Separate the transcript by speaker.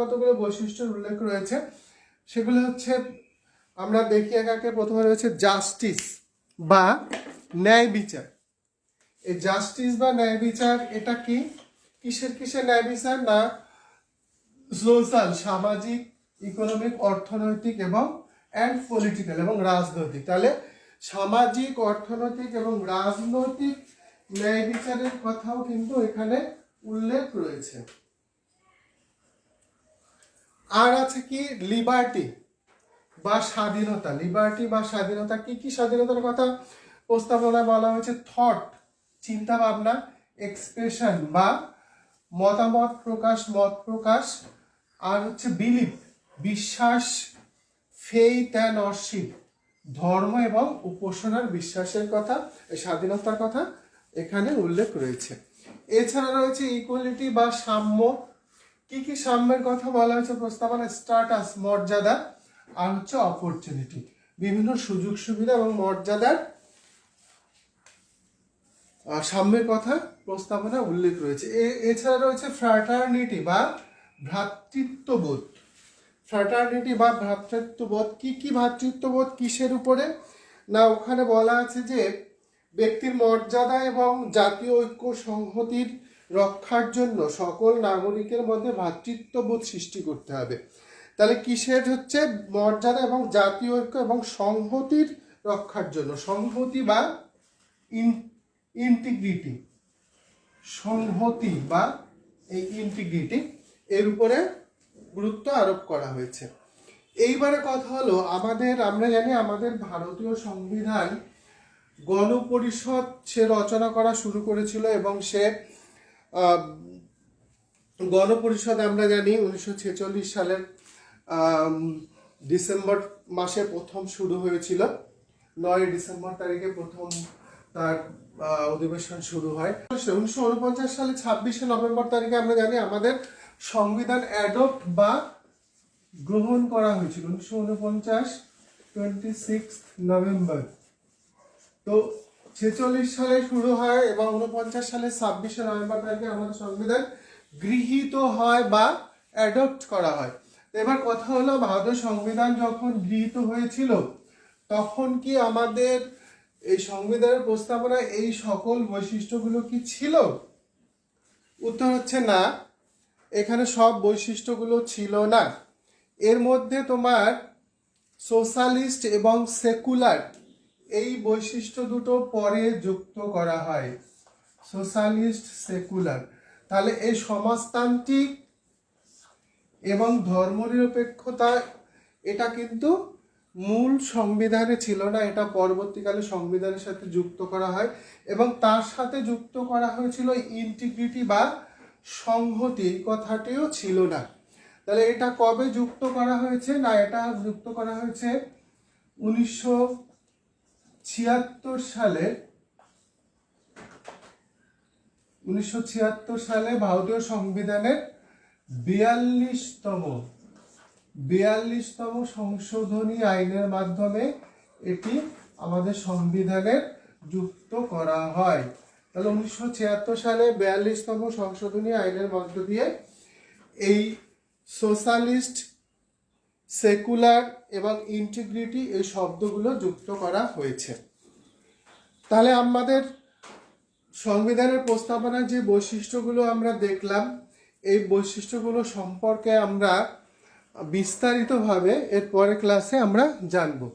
Speaker 1: কতগুলো বৈশিষ্ট্যের উল্লেখ রয়েছে। সেগুলো হচ্ছে আমরা দেখি একে প্রথমে রয়েছে জাস্টিস বা ন্যায় বিচার। এই জাস্টিস বা ন্যায় বিচার এটা কি, কিসের ন্যায় বিচার না সোশ্যাল, সামাজিক, ইকোনমিক, অর্থনৈতিক এবং পলিটিক্যাল এবং রাজনৈতিক। তাহলে সামাজিক, অর্থনৈতিক এবং রাজনৈতিক ন্যায় বিচারের কথাও কিন্তু এখানে উল্লেখ রয়েছে। আর আছে কি লিবার্টি বা স্বাধীনতা। লিবার্টি বা স্বাধীনতা, কি স্বাধীনতার কথা প্রস্তাবনায় বলা হয়েছে? থট, চিন্তা ভাবনা, এক্সপ্রেশন বা মতামত প্রকাশ, মত প্রকাশ, আর হচ্ছে বিলিফ, বিশ্বাস, ফেইথ অ্যান্ড ওয়ারশিপ, ধর্ম এবং উপাসনার বিশ্বাসের কথা, স্বাধীনতার কথা এখানে উল্লেখ রয়েছে। এছাড়া রয়েছে ইকুয়ালিটি বা সাম্য। কি সাম্যের কথা বলা হয়েছে প্রস্তাবনায়? স্ট্যাটাস, মর্যাদা, আর হচ্ছে অপরচুনিটি, বিভিন্ন সুযোগ সুবিধা এবং মর্যাদার সাম্যের কথা প্রস্তাবনা উল্লেখ রয়েছে। এছাড়া রয়েছে ফ্র্যাটার্নিটি বা ভ্রাতৃত্ববোধ। ফ্র্যাটার্নিটি বা ভ্রাতৃত্ববোধ, কি ভ্রাতৃত্ববোধ কিসের উপরে না ওখানে বলা আছে যে ব্যক্তির মর্যাদা এবং জাতীয় ঐক্য সংহতির রক্ষার জন্য সকল নাগরিকের মধ্যে ভ্রাতৃত্ববোধ সৃষ্টি করতে হবে। তাহলে কিসের হচ্ছে? মর্যাদা এবং জাতীয় ঐক্য এবং সংহতির রক্ষার জন্য, সংহতি বা ইন্টিগ্রিটি, সংহতি বা এই ইন্টিগ্রিটি এর উপরে গুরুত্ব আরোপ করা হয়েছে। এইবারে কথা হলো আমরা জানি আমাদের ভারতীয় সংবিধান গণপরিষদ সে রচনা করা শুরু করেছিল এবং সে গণপরিষদ আমরা জানি 1946 সালের ডিসেম্বর মাসে প্রথম শুরু হয়েছিল। 9 ডিসেম্বর তারিখে প্রথম তার অধিবেশন শুরু হয়। 1949 সালে 26 নভেম্বর তারিখে আমরা জানি আমাদের সংবিধান অ্যাডপ্ট বা গ্রহণ করা হয়েছিল। 1949 26 নভেম্বর। তো 46 সালে শুরু হয় এবং 49 সালে 26 নভেম্বর তারিখে আমাদের সংবিধান গৃহীত হয় বা অ্যাডপ্ট করা হয়। এবার কথা হলো ভারতীয় সংবিধান যখন গৃহীত হয়েছিল তখন কি আমাদের এই সংবিধানের প্রস্তাবনায় এই সকল বৈশিষ্ট্যগুলো কি ছিল? উত্তর হচ্ছে না, এখানে সব বৈশিষ্ট্যগুলো ছিল না। এর মধ্যে তোমার সোশ্যালিস্ট এবং সেকুলার এই বৈশিষ্ট্য দুটো পরে যুক্ত করা হয়। Socialist, secular. তাহলে এই সমাজতান্ত্রিক এবং ধর্মনিরপেক্ষতা এটা কিন্তু মূল সংবিধানে ছিল না, এটা পরবর্তীকালে সংবিধানের সাথে যুক্ত করা হয় এবং তার সাথে যুক্ত করা হয়েছিল ইন্টিগ্রিটি বা সংহতি, এই কথাটিও ছিল না। তাহলে এটা কবে যুক্ত করা হয়েছে না এটা যুক্ত করা হয়েছে 1976 সালে ভারতীয় সংবিধানের 42তম সংশোধনী আইনের মাধ্যমে এটি আমাদের সংবিধানের যুক্ত করা হয়। তাহলে 1976 সালে 42তম সংশোধনী আইনের মধ্য দিয়ে এই সোশ্যালিস্ট, সেকুলার এবং ইন্টিগ্রিটি এই শব্দগুলো যুক্ত করা হয়েছে। তাহলে আমাদের সংবিধানের প্রস্তাবনার যে বৈশিষ্ট্যগুলো আমরা দেখলাম এই বৈশিষ্ট্যগুলো সম্পর্কে আমরা বিস্তারিতভাবে এর পরের ক্লাসে আমরা জানবো।